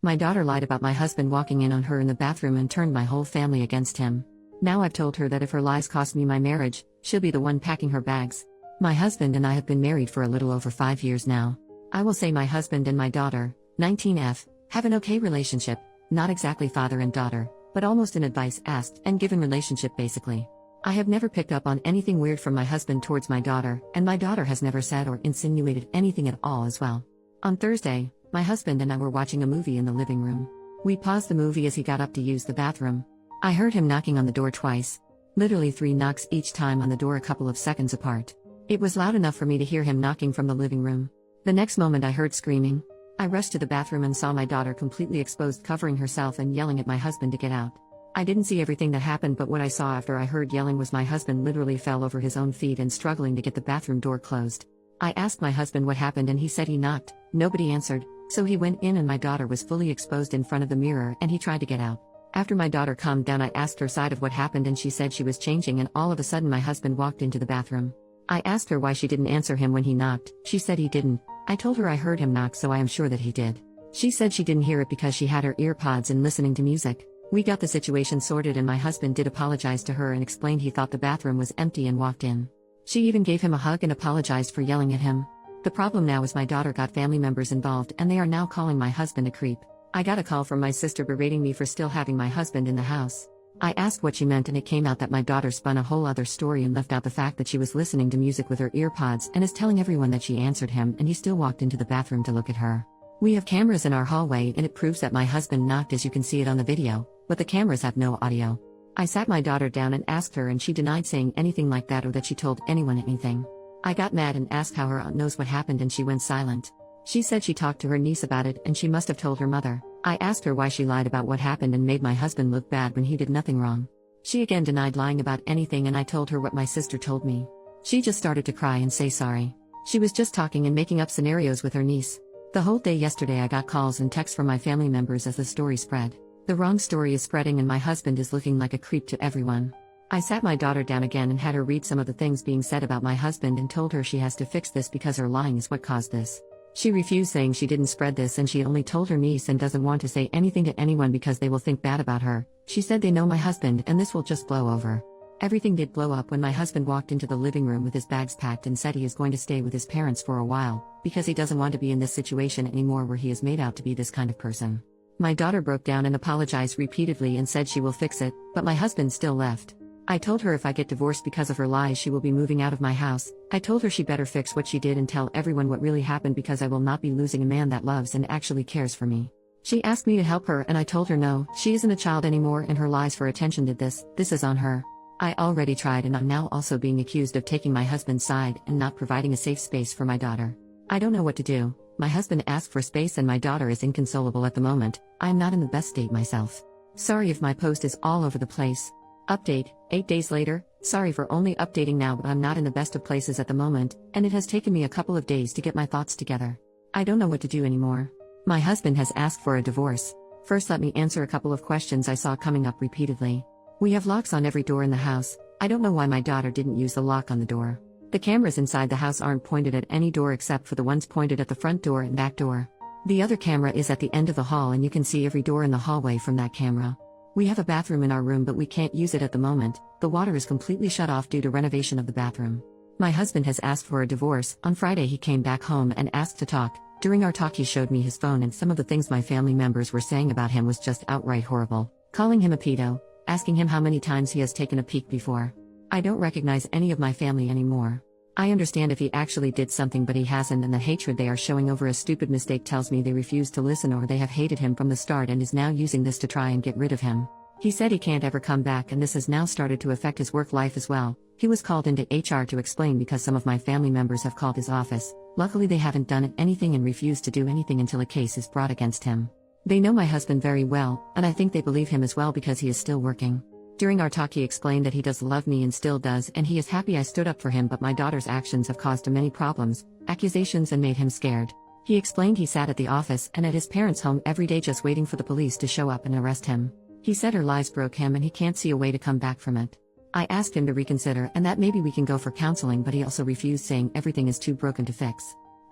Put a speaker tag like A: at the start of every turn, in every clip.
A: My daughter lied about my husband walking in on her in the bathroom and turned my whole family against him. Now I've told her that if her lies cost me my marriage, she'll be the one packing her bags. My husband and I have been married for a little over 5 years now. I will say my husband and my daughter, 19F, have an okay relationship, not exactly father and daughter, but almost an advice asked and given relationship basically. I have never picked up on anything weird from my husband towards my daughter, and my daughter has never said or insinuated anything at all as well. On Thursday, my husband and I were watching a movie in the living room. We paused the movie as he got up to use the bathroom. I heard him knocking on the door twice. Literally 3 knocks each time on the door a couple of seconds apart. It was loud enough for me to hear him knocking from the living room. The next moment I heard screaming. I rushed to the bathroom and saw my daughter completely exposed, covering herself and yelling at my husband to get out. I didn't see everything that happened, but what I saw after I heard yelling was my husband literally fell over his own feet and struggling to get the bathroom door closed. I asked my husband what happened and he said he knocked. Nobody answered, so he went in and my daughter was fully exposed in front of the mirror and he tried to get out. After my daughter calmed down, I asked her side of what happened and she said she was changing and all of a sudden my husband walked into the bathroom. I asked her why she didn't answer him when he knocked. She said he didn't. I told her I heard him knock, so I am sure that he did. She said she didn't hear it because she had her ear pods in listening to music. We got the situation sorted and my husband did apologize to her and explained he thought the bathroom was empty and walked in. She even gave him a hug and apologized for yelling at him. The problem now is my daughter got family members involved and they are now calling my husband a creep. I got a call from my sister berating me for still having my husband in the house. I asked what she meant and it came out that my daughter spun a whole other story and left out the fact that she was listening to music with her ear pods and is telling everyone that she answered him and he still walked into the bathroom to look at her. We have cameras in our hallway and it proves that my husband knocked, as you can see it on the video, but the cameras have no audio. I sat my daughter down and asked her and she denied saying anything like that or that she told anyone anything. I got mad and asked how her aunt knows what happened and she went silent. She said she talked to her niece about it and she must have told her mother. I asked her why she lied about what happened and made my husband look bad when he did nothing wrong. She again denied lying about anything and I told her what my sister told me. She just started to cry and say sorry. She was just talking and making up scenarios with her niece. The whole day yesterday I got calls and texts from my family members as the story spread. The wrong story is spreading and my husband is looking like a creep to everyone. I sat my daughter down again and had her read some of the things being said about my husband and told her she has to fix this because her lying is what caused this. She refused, saying she didn't spread this and she only told her niece and doesn't want to say anything to anyone because they will think bad about her. She said they know my husband and this will just blow over. Everything did blow up when my husband walked into the living room with his bags packed and said he is going to stay with his parents for a while, because he doesn't want to be in this situation anymore where he is made out to be this kind of person. My daughter broke down and apologized repeatedly and said she will fix it, but my husband still left. I told her if I get divorced because of her lies she will be moving out of my house. I told her she better fix what she did and tell everyone what really happened because I will not be losing a man that loves and actually cares for me. She asked me to help her and I told her no, she isn't a child anymore and her lies for attention did this is on her. I already tried and I'm now also being accused of taking my husband's side and not providing a safe space for my daughter. I don't know what to do. My husband asked for space and my daughter is inconsolable at the moment. I am not in the best state myself. Sorry if my post is all over the place. Update, 8 days later. Sorry for only updating now, but I'm not in the best of places at the moment, and it has taken me a couple of days to get my thoughts together. I don't know what to do anymore. My husband has asked for a divorce. First, let me answer a couple of questions I saw coming up repeatedly. We have locks on every door in the house. I don't know why my daughter didn't use the lock on the door. The cameras inside the house aren't pointed at any door except for the ones pointed at the front door and back door. The other camera is at the end of the hall and you can see every door in the hallway from that camera. We have a bathroom in our room but we can't use it at the moment. The water is completely shut off due to renovation of the bathroom. My husband has asked for a divorce. On Friday he came back home and asked to talk. During our talk he showed me his phone and some of the things my family members were saying about him was just outright horrible. Calling him a pedo, asking him how many times he has taken a peek before. I don't recognize any of my family anymore. I understand if he actually did something but he hasn't, and the hatred they are showing over a stupid mistake tells me they refuse to listen or they have hated him from the start and is now using this to try and get rid of him. He said he can't ever come back and this has now started to affect his work life as well. He was called into HR to explain because some of my family members have called his office. Luckily they haven't done anything and refused to do anything until a case is brought against him. They know my husband very well, and I think they believe him as well because he is still working. During our talk he explained that he does love me and still does and he is happy I stood up for him, but my daughter's actions have caused him many problems, accusations, and made him scared. He explained he sat at the office and at his parents' home every day just waiting for the police to show up and arrest him. He said her lies broke him and he can't see a way to come back from it. I asked him to reconsider and that maybe we can go for counseling, but he also refused, saying everything is too broken to fix.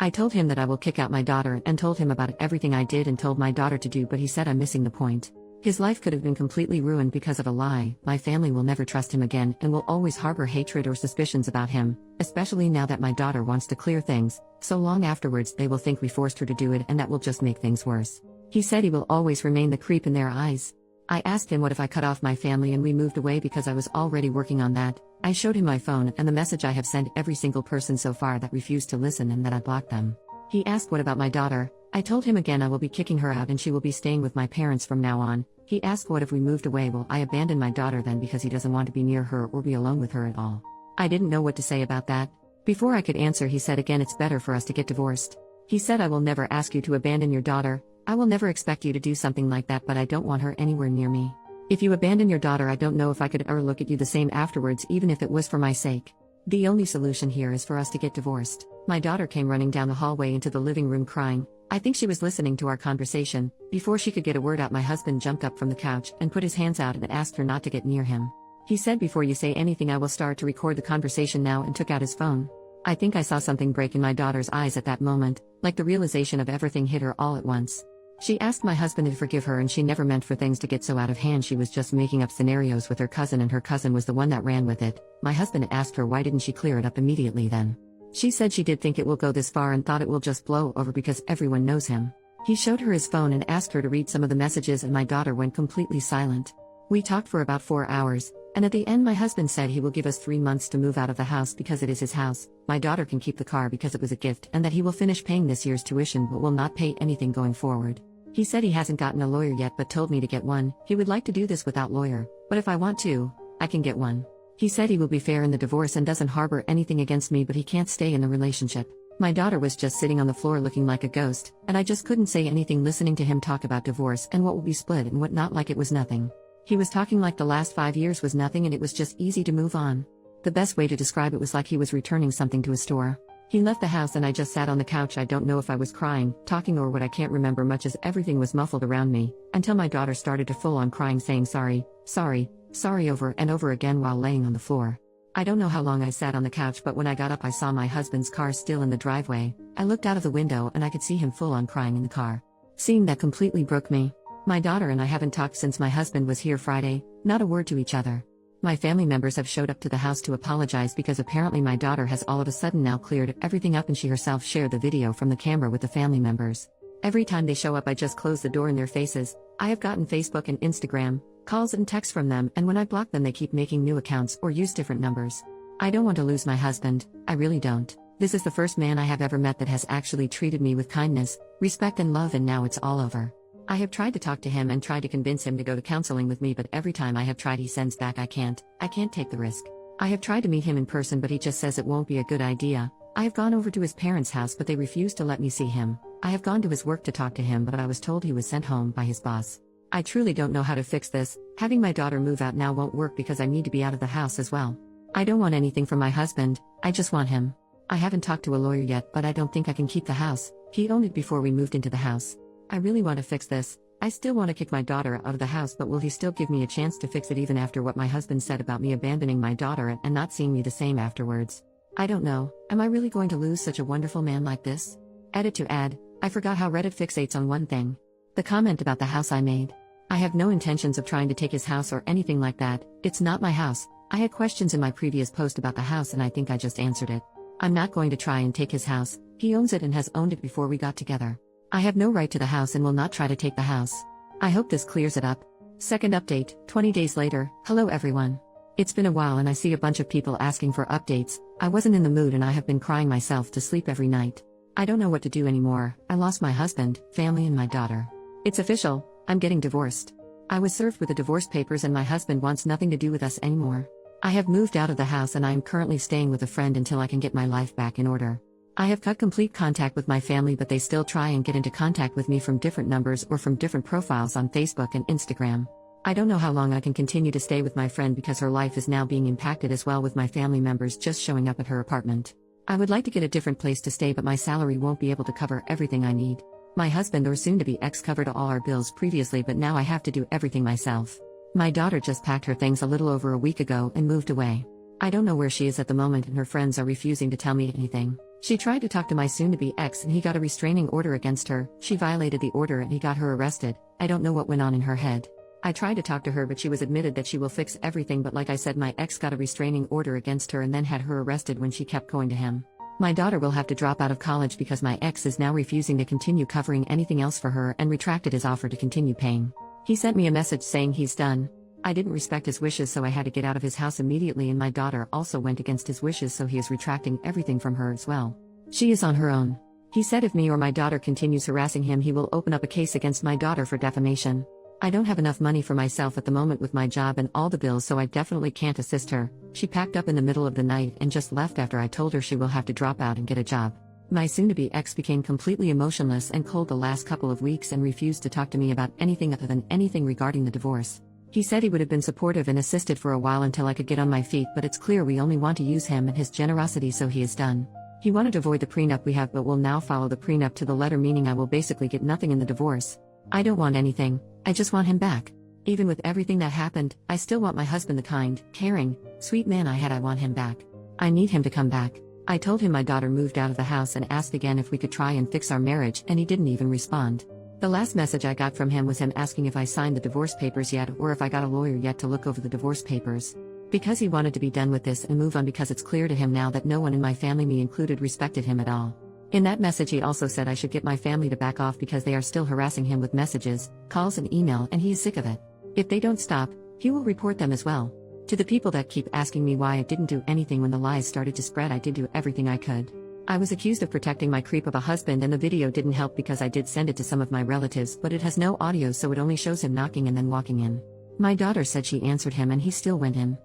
A: I told him that I will kick out my daughter and told him about everything I did and told my daughter to do, but he said I'm missing the point. His life could have been completely ruined because of a lie. My family will never trust him again and will always harbor hatred or suspicions about him, especially now that my daughter wants to clear things. So long afterwards they will think we forced her to do it, and that will just make things worse. He said he will always remain the creep in their eyes. I asked him what if I cut off my family and we moved away, because I was already working on that. I showed him my phone and the message I have sent every single person so far that refused to listen and that I blocked them. He asked what about my daughter. I told him again I will be kicking her out and she will be staying with my parents from now on. He asked what if we moved away, will I abandon my daughter then because he doesn't want to be near her or be alone with her at all. I didn't know what to say about that. Before I could answer he said again it's better for us to get divorced. He said I will never ask you to abandon your daughter. I will never expect you to do something like that, but I don't want her anywhere near me. If you abandon your daughter, I don't know if I could ever look at you the same afterwards, even if it was for my sake. The only solution here is for us to get divorced. My daughter came running down the hallway into the living room crying. I think she was listening to our conversation. Before she could get a word out, my husband jumped up from the couch and put his hands out and asked her not to get near him. He said, before you say anything I will start to record the conversation now, and took out his phone. I think I saw something break in my daughter's eyes at that moment, like the realization of everything hit her all at once. She asked my husband to forgive her, and she never meant for things to get so out of hand. She was just making up scenarios with her cousin, and her cousin was the one that ran with it. My husband asked her why didn't she clear it up immediately then. She said she did think it will go this far and thought it will just blow over because everyone knows him. He showed her his phone and asked her to read some of the messages, and my daughter went completely silent. We talked for about 4 hours, and at the end my husband said he will give us 3 months to move out of the house because it is his house. My daughter can keep the car because it was a gift, and that he will finish paying this year's tuition but will not pay anything going forward. He said he hasn't gotten a lawyer yet but told me to get one. He would like to do this without lawyer, but if I want to, I can get one. He said he will be fair in the divorce and doesn't harbor anything against me, but he can't stay in the relationship. My daughter was just sitting on the floor looking like a ghost, and I just couldn't say anything listening to him talk about divorce and what will be split and what not, like it was nothing. He was talking like the last 5 years was nothing and it was just easy to move on. The best way to describe it was like he was returning something to a store. He left the house and I just sat on the couch. I don't know if I was crying, talking, or what. I can't remember much as everything was muffled around me, until my daughter started to full on crying, saying sorry, sorry, sorry over and over again while laying on the floor. I don't know how long I sat on the couch, but when I got up I saw my husband's car still in the driveway. I looked out of the window and I could see him full on crying in the car. Seeing that completely broke me. My daughter and I haven't talked since my husband was here Friday, not a word to each other. My family members have showed up to the house to apologize because apparently my daughter has all of a sudden now cleared everything up, and she herself shared the video from the camera with the family members. Every time they show up I just close the door in their faces. I have gotten Facebook and Instagram calls and texts from them, and when I block them they keep making new accounts or use different numbers. I don't want to lose my husband, I really don't. This is the first man I have ever met that has actually treated me with kindness, respect and love, and now it's all over. I have tried to talk to him and tried to convince him to go to counseling with me, but every time I have tried he sends back I can't take the risk. I have tried to meet him in person but he just says it won't be a good idea. I have gone over to his parents' house but they refuse to let me see him. I have gone to his work to talk to him but I was told he was sent home by his boss. I truly don't know how to fix this. Having my daughter move out now won't work because I need to be out of the house as well. I don't want anything from my husband, I just want him. I haven't talked to a lawyer yet, but I don't think I can keep the house. He owned it before we moved into the house. I really want to fix this. I still want to kick my daughter out of the house, but will he still give me a chance to fix it even after what my husband said about me abandoning my daughter and not seeing me the same afterwards? I don't know. Am I really going to lose such a wonderful man like this? Edit to add, I forgot how Reddit fixates on one thing. The comment about the house I made. I have no intentions of trying to take his house or anything like that. It's not my house. I had questions in my previous post about the house and I think I just answered it. I'm not going to try and take his house. He owns it and has owned it before we got together. I have no right to the house and will not try to take the house. I hope this clears it up. Second update, 20 days later. Hello everyone. It's been a while and I see a bunch of people asking for updates. I wasn't in the mood and I have been crying myself to sleep every night. I don't know what to do anymore. I lost my husband, family and my daughter. It's official, I'm getting divorced. I was served with the divorce papers and my husband wants nothing to do with us anymore. I have moved out of the house and I am currently staying with a friend until I can get my life back in order. I have cut complete contact with my family but they still try and get into contact with me from different numbers or from different profiles on Facebook and Instagram. I don't know how long I can continue to stay with my friend because her life is now being impacted as well, with my family members just showing up at her apartment. I would like to get a different place to stay but my salary won't be able to cover everything I need. My husband or soon-to-be ex covered all our bills previously but now I have to do everything myself. My daughter just packed her things a little over a week ago and moved away. I don't know where she is at the moment and her friends are refusing to tell me anything. She tried to talk to my soon-to-be ex and he got a restraining order against her. She violated the order and he got her arrested. I don't know what went on in her head. I tried to talk to her but she was admitted that she will fix everything, but like I said, my ex got a restraining order against her and then had her arrested when she kept going to him. My daughter will have to drop out of college because my ex is now refusing to continue covering anything else for her and retracted his offer to continue paying. He sent me a message saying he's done. I didn't respect his wishes, so I had to get out of his house immediately, and my daughter also went against his wishes, so he is retracting everything from her as well. She is on her own. He said if me or my daughter continues harassing him, he will open up a case against my daughter for defamation. I don't have enough money for myself at the moment with my job and all the bills, so I definitely can't assist her. She packed up in the middle of the night and just left after I told her she will have to drop out and get a job. My soon-to-be ex became completely emotionless and cold the last couple of weeks and refused to talk to me about anything other than anything regarding the divorce. He said he would have been supportive and assisted for a while until I could get on my feet, but it's clear we only want to use him and his generosity, so he is done. He wanted to avoid the prenup we have but will now follow the prenup to the letter, meaning I will basically get nothing in the divorce. I don't want anything, I just want him back. Even with everything that happened, I still want my husband, the kind, caring, sweet man I had. I want him back. I need him to come back. I told him my daughter moved out of the house and asked again if we could try and fix our marriage, and he didn't even respond. The last message I got from him was him asking if I signed the divorce papers yet or if I got a lawyer yet to look over the divorce papers. Because he wanted to be done with this and move on, because it's clear to him now that no one in my family, me included, respected him at all. In that message he also said I should get my family to back off because they are still harassing him with messages, calls and email, and he is sick of it. If they don't stop, he will report them as well. To the people that keep asking me why I didn't do anything when the lies started to spread, I did do everything I could. I was accused of protecting my creep of a husband, and the video didn't help because I did send it to some of my relatives, but it has no audio, so it only shows him knocking and then walking in. My daughter said she answered him and he still went in.